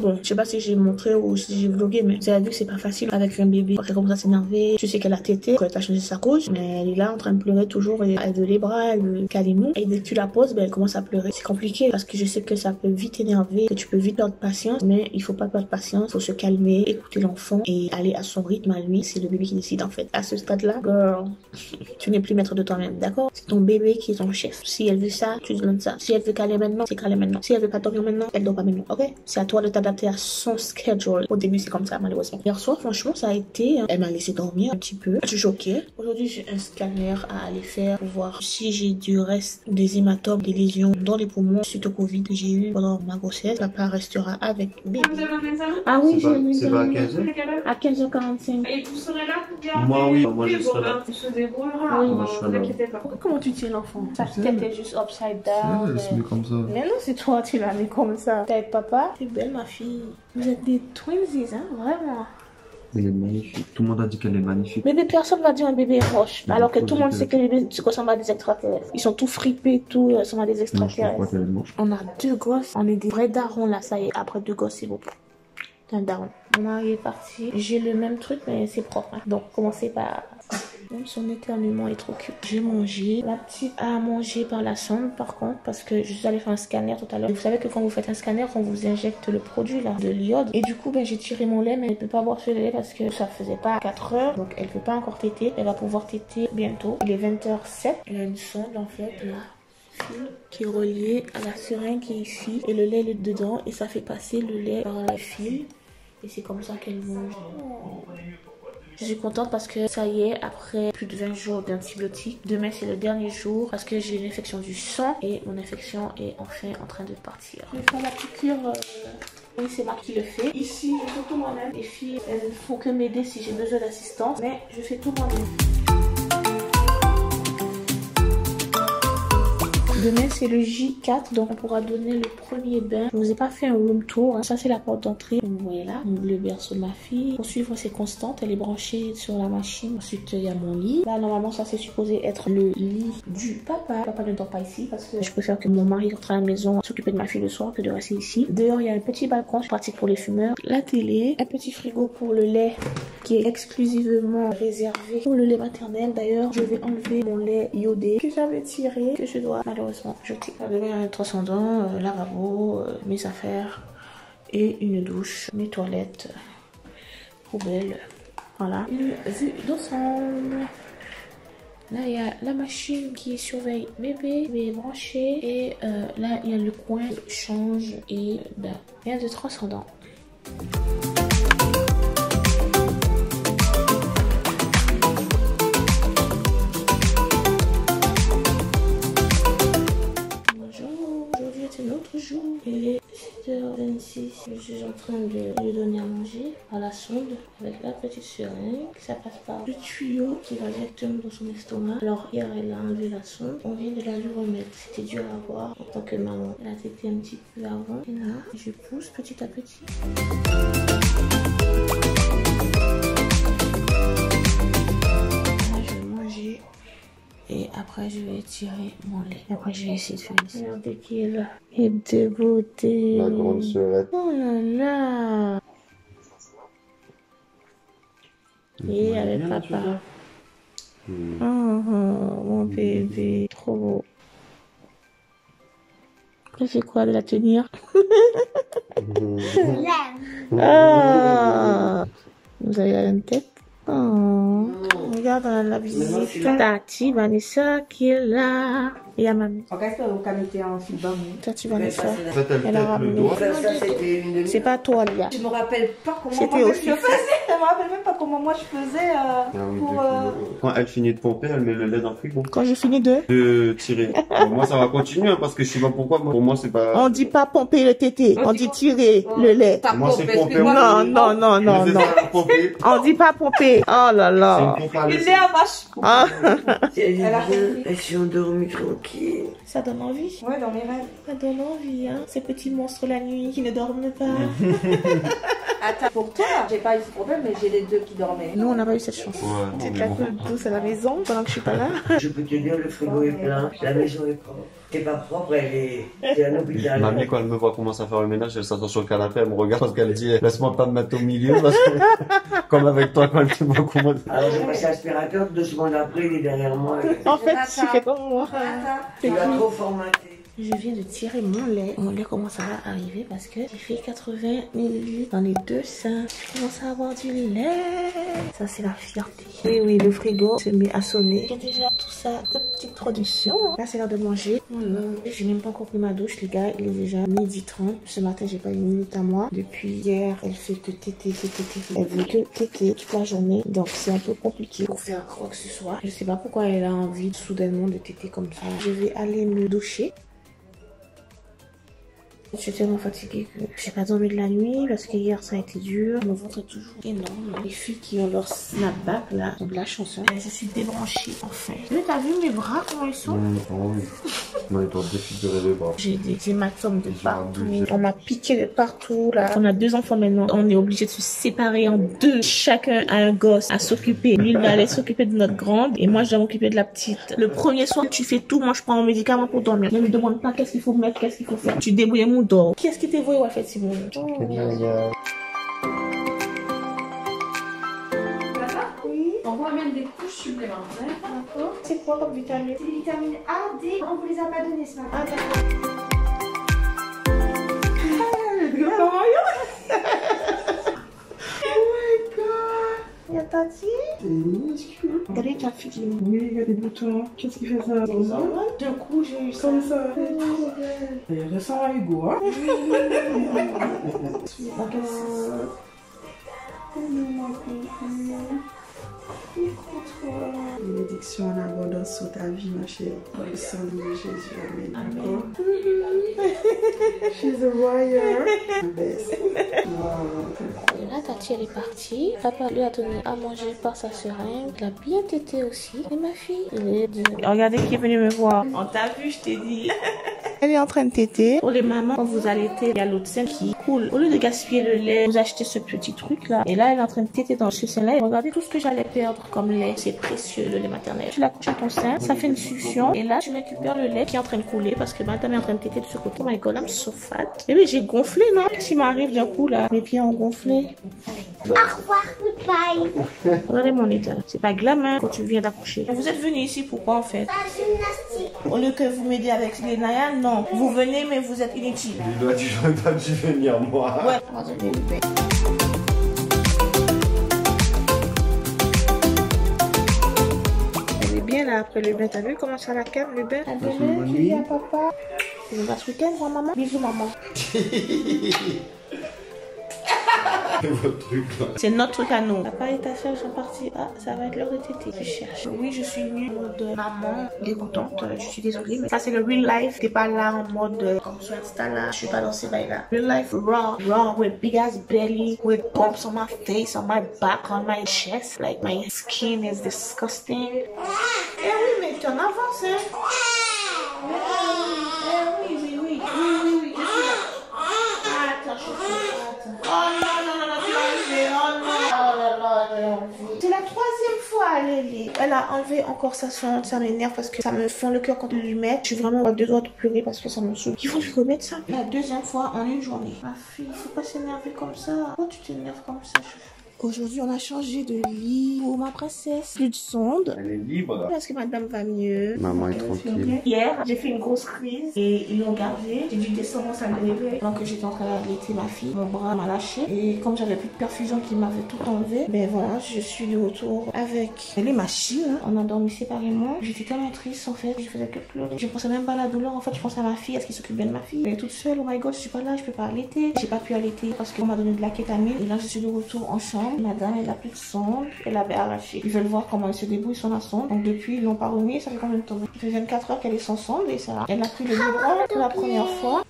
Bon, je sais pas si j'ai montré ou si j'ai vlogué, mais vous avez vu que c'est pas facile avec un bébé. Quand elle commence à s'énerver, tu sais qu'elle a tété, quand elle a changé sa couche, mais elle est là en train de pleurer toujours et elle veut les bras, elle veut câliner. Et dès que tu la poses, ben, elle commence à pleurer. C'est compliqué parce que je sais que ça peut vite énerver, que tu peux vite perdre patience, mais il faut pas perdre patience, faut se calmer, écouter l'enfant et aller à son rythme à lui. C'est le bébé qui décide en fait. À ce stade-là, girl, tu n'es plus maître de toi-même, d'accord? C'est ton bébé qui est ton chef. Si elle veut ça, tu lui donnes ça. Si elle veut caler maintenant, c'est caler maintenant. Si elle veut pas dormir maintenant, elle dort pas maintenant, ok? C'est à toi de t'adapter à son schedule. Au début, c'est comme ça, malheureusement. Hier soir, franchement, ça a été... Elle m'a laissé dormir un petit peu. Je suis choquée. Aujourd'hui, j'ai un scanner à aller faire pour voir si j'ai du reste des hématomes, des lésions dans les poumons suite au Covid que j'ai eu pendant ma grossesse. Papa restera avec bébé. Ah oui, j'ai mis... C'est pas à 15h? À 15h45. Et vous serez là pour garder? Moi, oui. Moi, je serai là. On se déroulera. Oui. Moi, je serai Ne là. vous inquiétez pas. Comment tu tiens l'enfant? Sa tête est juste upside down. C'est mieux comme ça. Mais non, c'est toi, tu l'as mis comme ça. T'es avec papa? T'es belle, ma fille. Vous êtes des twinsies, hein, vraiment. Elle est magnifique. Tout le monde a dit qu'elle est magnifique. Bébé, personne va dire un bébé roche. Mais Alors que faut tout le monde dire sait que les bébés ressemblent à des extraterrestres. Ils sont tout fripés, tout ressemblent à des Non, je sais pas extraterrestres. qu'elle est moche. On a 2 gosses. On est des vrais darons là, ça y est. Après 2 gosses, c'est bon. C'est un daron. Mon mari est parti. J'ai le même truc, mais c'est propre. Hein. Donc, commencez par... Même son éternuement est trop cute. J'ai mangé. La petite a mangé par la sonde, par contre, parce que je suis allée faire un scanner tout à l'heure. Vous savez que quand vous faites un scanner, on vous injecte le produit là, de l'iode. Et du coup, ben, j'ai tiré mon lait, mais elle ne peut pas boire ce lait parce que ça faisait pas 4 heures. Donc, elle ne peut pas encore téter. Elle va pouvoir téter bientôt. Il est 20h07. Elle a une sonde en fait là, qui est reliée à la seringue qui est ici. Et le lait est dedans et ça fait passer le lait par le fil. Et c'est comme ça qu'elle mange. Je suis contente parce que ça y est, après plus de 20 jours d'antibiotiques, demain c'est le dernier jour parce que j'ai une infection du sang et mon infection est enfin en train de partir. Je vais faire la piqûre, oui c'est moi qui le fais. Ici je fais tout moi-même. Les filles, elles ne font que m'aider si j'ai besoin d'assistance, mais je fais tout moi-même. Demain c'est le J4, donc on pourra donner le premier bain. Je vous ai pas fait un room tour, hein. Ça c'est la porte d'entrée. Vous voyez là, le berceau de ma fille. Pour suivre c'est constante, elle est branchée sur la machine. Ensuite il y a mon lit. Là normalement ça c'est supposé être le lit du papa. Papa ne dort pas ici parce que je préfère que mon mari rentre à la maison s'occuper de ma fille le soir que de rester ici. Dehors il y a un petit balcon, pratique pour les fumeurs. La télé, un petit frigo pour le lait qui est exclusivement réservé pour le lait maternel. D'ailleurs je vais enlever mon lait iodé que j'avais tiré, que je dois malheureusement jeter. J'avais un transcendant, lavabo, mes affaires et une douche, mes toilettes, poubelle. Voilà, une vue d'ensemble. Là il y a la machine qui surveille bébé, bébé branché, et là il y a le coin change et ben, rien de transcendant. Il est 7h26, je suis en train de lui donner à manger à la sonde avec la petite seringue. Ça passe par le tuyau qui va directement dans son estomac. Alors hier elle a enlevé la sonde, on vient de la lui remettre. C'était dur à voir en tant que maman. Elle a tété un petit peu avant. Et là, je pousse petit à petit. Là je vais manger. Et après, je vais tirer mon lait. Et après, je vais essayer de faire une... Regardez qui est là. Et de beauté. La grande sœurette. Oh là là. Et avec papa. Oh, mon bébé. Trop beau. Après, c'est quoi de la tenir? Ah. Vous avez la même tête? Oh, regarde la visite. Tati Vanessa qui est là. Et à mamie. Tati Vanessa. Elle a ramené. C'est pas toi, Lia. Je me rappelle pas comment C'était moi aussi. je faisais. Je me rappelle même pas comment moi je faisais pour. Quand elle finit de pomper, elle met le lait dans le frigo. Quand je finis de... Tirer. Moi, ça va continuer hein, parce que je sais pas pourquoi. Pour moi, c'est pas. On dit pas pomper le tété. On dit tirer le lait. Moi, c'est pomper. Non, non, non, non, non. On dit pas pomper. Oh là là. C'est une pompe à Il laisser. est à vache. Ah. Elle s'est endormie trop tranquille. Ça donne envie. Ouais, dans mes rêves. Ça donne envie, hein. Ces petits monstres la nuit qui ne dorment pas. Attends, pour toi, j'ai pas eu ce problème, mais j'ai les deux qui dormaient. Nous, on n'a pas eu cette chance. Ouais, C'est un peu douce à la maison pendant que je suis pas là. Je peux te dire, le frigo est plein, la maison est propre. C'est pas propre, c'est un hôpital. Mamie, quand elle me voit commencer à faire le ménage, elle s'attend sur le canapé, elle me regarde parce qu'elle dit laisse-moi pas me mettre au milieu. Parce que, comme avec toi, quand elle te voit comment. Alors j'ai passé l'aspirateur, 2 secondes après, il est derrière moi. En fait, tu fais comme moi. Tu l'as trop formaté. Je viens de tirer mon lait. Mon lait commence à arriver parce que j'ai fait 80 ml dans les deux seins. Je commence à avoir du lait. Ça, c'est la fierté. Oui, oui, le frigo se met à sonner. J'ai déjà tout ça de petite production. Là, c'est l'heure de manger. Voilà. J'ai même pas encore pris ma douche, les gars. Il est déjà 12h30. Ce matin, j'ai pas une minute à moi. Depuis hier, elle fait que téter. Elle veut que téter toute la journée. Donc, c'est un peu compliqué pour faire quoi que ce soit. Je sais pas pourquoi elle a envie soudainement de téter comme ça. Je vais aller me doucher. Je suis tellement fatiguée que j'ai pas dormi de la nuit parce que hier ça a été dur. Mon ventre est toujours énorme. Les filles qui ont leur snapback là ont de la chance. Hein. Je suis débranchée enfin. Mais t'as vu mes bras comment ils sont? Oui. Moi, ils doivent défigurer les bras. J'ai des hématomes de partout. On m'a piqué de partout là. On a 2 enfants maintenant. On est obligé de se séparer en 2. Chacun a un gosse à s'occuper. Lui va aller s'occuper de notre grande et moi je dois m'occuper de la petite. Le premier soir tu fais tout. Moi je prends mon médicament pour dormir. Ne me demande pas qu'est-ce qu'il faut mettre, qu'est-ce qu'il faut faire. Tu débrouilles mon dos. Qui est-ce qui t'est voué ou a fait Simon? Oui. On voit même des couches supplémentaires. D'accord. C'est quoi comme vitamine? C'est les vitamines A, D. On vous les a pas données ce matin. Ah d'accord. Il y a Tati. C'est minuscule. Regardez ta fille. Oui, il y a des boutons. Qu'est-ce qui fait ça? D'un coup, j'ai eu ça. Comme ça. Elle ressemble à Hugo, hein? Bénédiction en abondance sur ta vie, ma chérie. Dans le sang de Jésus. Amen. She's a warrior. Best. Et là, Tati, elle est partie. Papa lui a donné à manger par sa seringue. Il a bien tété aussi. Et ma fille, elle est de... Regardez qui est venu me voir. On t'a vu, je t'ai dit. Elle est en train de téter. Pour les mamans, quand vous allaitez, il y a l'autre sein qui coule. Au lieu de gaspiller le lait, vous achetez ce petit truc là. Et là, elle est en train de téter dans ce sein là. Et regardez tout ce que j'allais perdre comme lait. C'est précieux, le lait maternel. Tu l'accroches à ton sein, ça fait une succion. Et là, tu récupères le lait qui est en train de couler parce que madame est en train de téter de ce côté. Oh my god, I'm so fat. Mais oui, j'ai gonflé, non? Qu'est-ce qui m'arrive d'un coup là? Mes pieds ont gonflé. Au revoir, goodbye. Regardez mon état. C'est pas glamour quand tu viens d'accoucher. Vous êtes venu ici pourquoi en fait? La gymnastique. Au lieu que vous m'aidiez avec les Naya, non. Vous venez mais vous êtes inutile. J'aurais pas dû venir, moi. Ouais. Regardez le bébé. Elle est bien là après le bain. T'as vu comment ça la calme le bain? À demain, tu dis à papa. Tu vas ce week-end voir maman? Bisous maman. Votre truc là. C'est notre truc à nous. Papa et ta soeur sont partis. Ah, ça va être l'heure de téter. Je cherche. Oui, je suis venue en mode maman dégoûtante. Je suis désolée, mais ça c'est le real life. T'es pas là en mode comme sur Insta là. Je suis pas dans ces bails là. Real life raw with big ass belly, with bumps on my face, on my back, on my chest. Like my skin is disgusting. Eh oui, mais tu en avances, hein. Oui, je suis là. Attends, je suis là. Oh non. C'est la 3e fois, Lélie. Elle a enlevé encore sa sonde, ça m'énerve parce que ça me fend le cœur quand ils lui mettent. Je suis vraiment à 2 doigts de pleurer parce que ça me saoule. Ils vont lui remettre ça la 2e fois en une journée. Ma fille, faut pas s'énerver comme ça. Pourquoi tu t'énerves comme ça? Aujourd'hui, on a changé de lit pour ma princesse. Plus de sonde. Elle est libre. Parce que madame va mieux. Maman est tranquille. Hier, j'ai fait une grosse crise et ils l'ont gardée. J'ai dû descendre en salle de réveil. Pendant que j'étais en train d'allaiter ma fille, mon bras m'a lâché. Et comme j'avais plus de perfusion qui m'avait tout enlevé, ben voilà, je suis de retour avec les machines. On a dormi séparément. J'étais tellement triste en fait. Je faisais que pleurer. Je pensais même pas à la douleur. En fait, je pensais à ma fille. Est-ce qu'il s'occupe bien de ma fille? Elle est toute seule. Oh my god, je suis pas là. Je peux pas allaiter. J'ai pas pu allaiter parce qu'on m'a donné de la kétamine. Et là, je suis de retour en chambre. Madame, elle a plus de sonde, elle avait arraché. Ils veulent voir comment elle se débrouille sur la sonde. Donc depuis, ils l'ont pas remis. Ça fait combien de temps? Ça fait 24 heures qu'elle est sans sonde et ça. Elle a pris le biberon pour la première fois.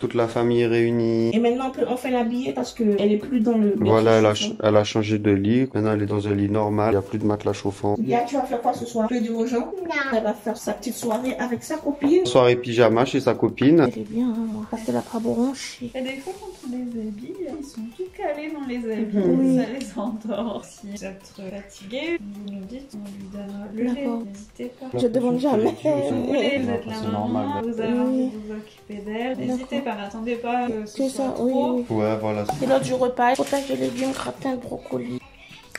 Toute la famille est réunie. Et maintenant, on peut enfin l'habiller parce qu'elle est plus dans le... Voilà, elle a changé de lit. Maintenant, elle est dans un lit normal. Il n'y a plus de matelas chauffant. Lia, tu vas faire quoi ce soir? Tu veux dire aux gens? Non. Elle va faire sa petite soirée avec sa copine. Soirée pyjama chez sa copine. Elle est bien, hein, moi. Parce qu'elle a pas bronché. Et des fois, quand on les habille, ils sont tout calés dans les habits. Oui. Ça les endort. Si vous êtes fatigué, vous nous dites, on lui donne le lait. D'accord. N'hésitez pas. Je demande jamais. Si vous voulez, vous êtes la C'est maman, normal. vous avez envie de vous occuper d'elle. N'hésitez pas, n'attendez pas que ce C'est soit ça, trop. oui, oui. Ouais, voilà. C'est l'heure du repas. Potage de légumes, gratin de brocoli.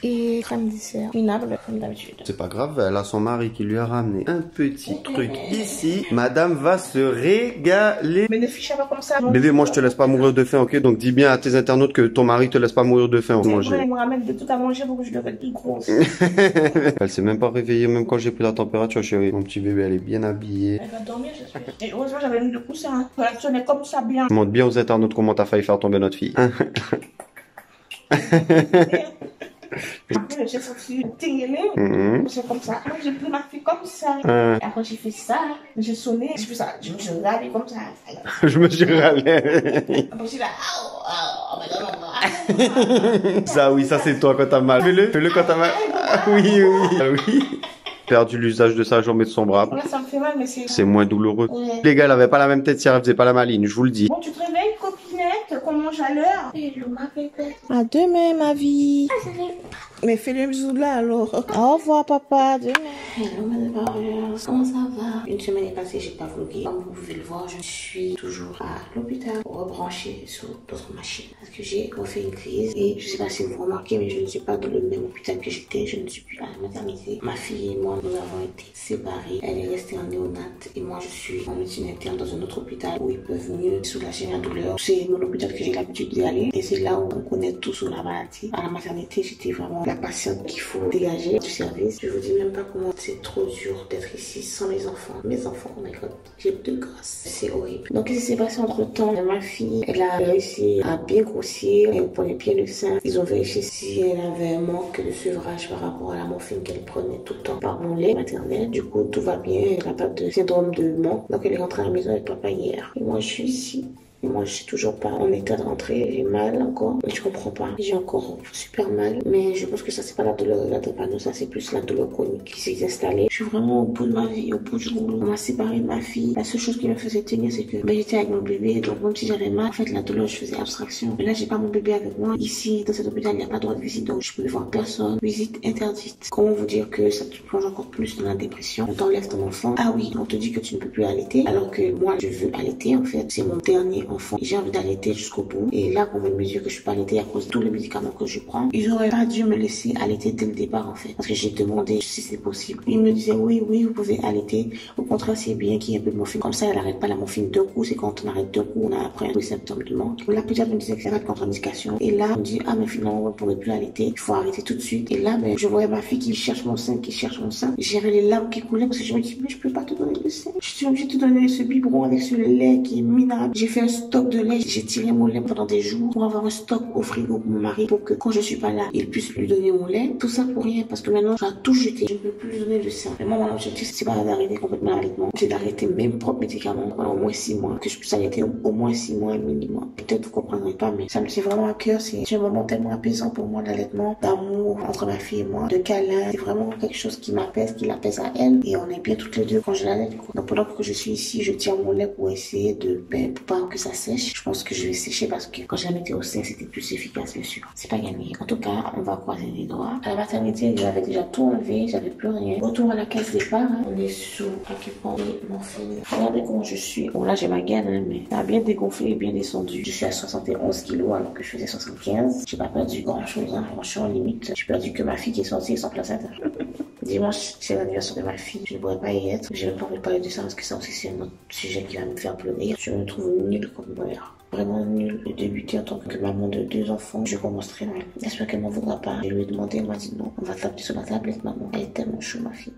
Et crème dessert. Minable, comme d'habitude. C'est pas grave, elle a son mari qui lui a ramené un petit truc ici. Madame va se régaler. Mais ne fichez pas comme ça. Bébé, moi je te laisse pas mourir de faim, ok? Donc dis bien à tes internautes que ton mari te laisse pas mourir de faim. Manger. Elle me ramène de tout à manger pour que je devienne plus grosse. Elle s'est même pas réveillée, même quand j'ai pris la température, chérie. Mon petit bébé, elle est bien habillée. Elle va dormir, j'espère. Et heureusement, j'avais mis le coussin. Elle tenait comme ça bien. Montre bien aux internautes comment t'as failli faire tomber notre fille. Après, j'ai sorti le tingélé. C'est comme ça. Après, j'ai pris ma fille comme ça. Et après, j'ai fait ça. J'ai sonné. J'ai fait ça. Je me suis râlée comme ça. Je me suis râlé. Après, je suis là. Ça, oui, ça c'est toi quand t'as mal. Fais-le quand t'as mal. Ah, oui, oui. Ah, oui. Perdu l'usage de sa jambe et de son bras. Là, ça me fait mal, mais C'est moins douloureux. Ouais. Les gars, elle avait pas la même tête si elle faisait pas la maline, je vous le dis. Bon, tu te réveilles, copinette, qu'on mange à l'heure. Et je m'appelle. À demain, ma vie. Je vais Mais fais le bisou là, alors. Au revoir, papa. À demain. Hello, madame. Comment ça va? Une semaine est passée, j'ai pas vlogué. Comme vous pouvez le voir, je suis toujours à l'hôpital pour rebrancher sur d'autres machines. Parce que j'ai refait une crise et je sais pas si vous remarquez, mais je ne suis pas dans le même hôpital que j'étais. Je ne suis plus à la maternité. Ma fille et moi, nous avons été séparés. Elle est restée en néonate et moi, je suis en médecine interne dans un autre hôpital où ils peuvent mieux soulager la douleur. C'est mon hôpital que j'ai l'habitude d'y aller et c'est là où on connaît tout sur la maladie. À la maternité, j'étais vraiment la patiente qu'il faut dégager du service. Je vous dis même pas comment c'est trop dur d'être ici sans mes enfants. Mes enfants, oh my god, j'ai 2 gosses. C'est horrible. Donc, qu'est-ce qui s'est passé entre temps? Ma fille, elle a réussi à bien grossir. Elle prenait bien le sein. Ils ont vérifié si elle avait un manque de sevrage par rapport à la morphine qu'elle prenait tout le temps par mon lait maternel. Du coup, tout va bien. Elle n'a pas de syndrome de manque. Donc, elle est rentrée à la maison avec papa hier. Et moi, je suis ici. Et moi, je suis toujours pas en état de rentrer. J'ai mal encore. Mais je comprends pas. J'ai encore super mal. Mais je pense que ça, c'est pas la douleur de la drépano. Ça, c'est plus la douleur chronique qui s'est installée. Je suis vraiment au bout de ma vie, au bout du rouleau. On m'a séparé de ma fille. La seule chose qui me faisait tenir, c'est que j'étais avec mon bébé. Donc, même si j'avais mal, en fait, la douleur, je faisais abstraction. Mais là, j'ai pas mon bébé avec moi. Ici, dans cet hôpital, il n'y a pas de droit de visite. Donc, je peux voir personne. Visite interdite. Comment vous dire que ça te plonge encore plus dans la dépression? On t'enlève ton enfant. Ah oui, on te dit que tu ne peux plus allaiter. Alors que moi, je veux allaiter, en fait. C'est mon dernier enfant. J'ai envie d'allaiter jusqu'au bout. Et là, qu'on veut me dire que je peux pas allaiter à cause de tous les médicaments que je prends, ils auraient pas dû me laisser allaiter dès le départ, en fait. Parce que j'ai demandé si c'est possible. Ils me disaient, oui, vous pouvez allaiter. Au contraire, c'est bien qu'il y ait un peu de morphine. Comme ça, elle arrête pas la morphine d'un coup. C'est quand on arrête d'un coup, on a après un symptôme de manque. La pédiatre me disait que c'était pas de contre-indication. Et là, on me dit, ah, mais finalement, on ne pourrait plus allaiter. Il faut arrêter tout de suite. Et là, je voyais ma fille qui cherche mon sein. J'avais les larmes qui coulaient parce que je me dis, mais je peux pas te donner le sein. Je suis obligée de te donner ce biberon avec ce lait qui est minable. J'ai fait un stock de lait. J'ai tiré mon lait pendant des jours pour avoir un stock au frigo pour mon mari pour que quand je suis pas là, il puisse lui donner mon lait. Tout ça pour rien parce que maintenant, je dois tout jeter. Je ne peux plus lui donner le sein. Mais moi, mon objectif, c'est pas d'arrêter complètement l'allaitement. C'est d'arrêter mes propres médicaments pendant au moins 6 mois. Que je puisse allaiter au moins 6 mois minimum. Peut-être vous comprendrez pas, mais ça me tient vraiment à cœur. C'est un moment tellement apaisant pour moi, l'allaitement, d'amour entre ma fille et moi, de câlin. C'est vraiment quelque chose qui m'apaise, qui l'apaise à elle. Et on est bien toutes les deux quand je l'allaite. Donc pendant que je suis ici, je tiens mon lait pour essayer pour pas que ça sèche. Je pense que je vais sécher parce que quand je la mettais au sein, c'était plus efficace, bien sûr. C'est pas gagné. En tout cas, on va croiser les doigts. À la maternité, j'avais déjà tout enlevé, j'avais plus rien. Retour à la case départ, on est sous occupant et morphine. Regardez comment je suis. Bon, là, j'ai ma gaine, mais ça a bien dégonflé et bien descendu. Je suis à 71 kilos alors que je faisais 75. J'ai pas perdu grand chose, hein. Franchement, limite. J'ai perdu que ma fille qui est sortie sans placenta. Dimanche, c'est l'anniversaire de ma fille. Je ne pourrais pas y être. J'ai même pas envie de parler de ça parce que ça aussi, c'est un autre sujet qui va me faire pleurer. Je me trouve nulle comme mère. Vraiment nulle de débuter en tant que maman de 2 enfants. Je commence très mal. J'espère qu'elle m'en voudra pas. Je lui ai demandé, elle m'a dit non. On va taper sur la tablette, maman. Elle est tellement chou, ma fille.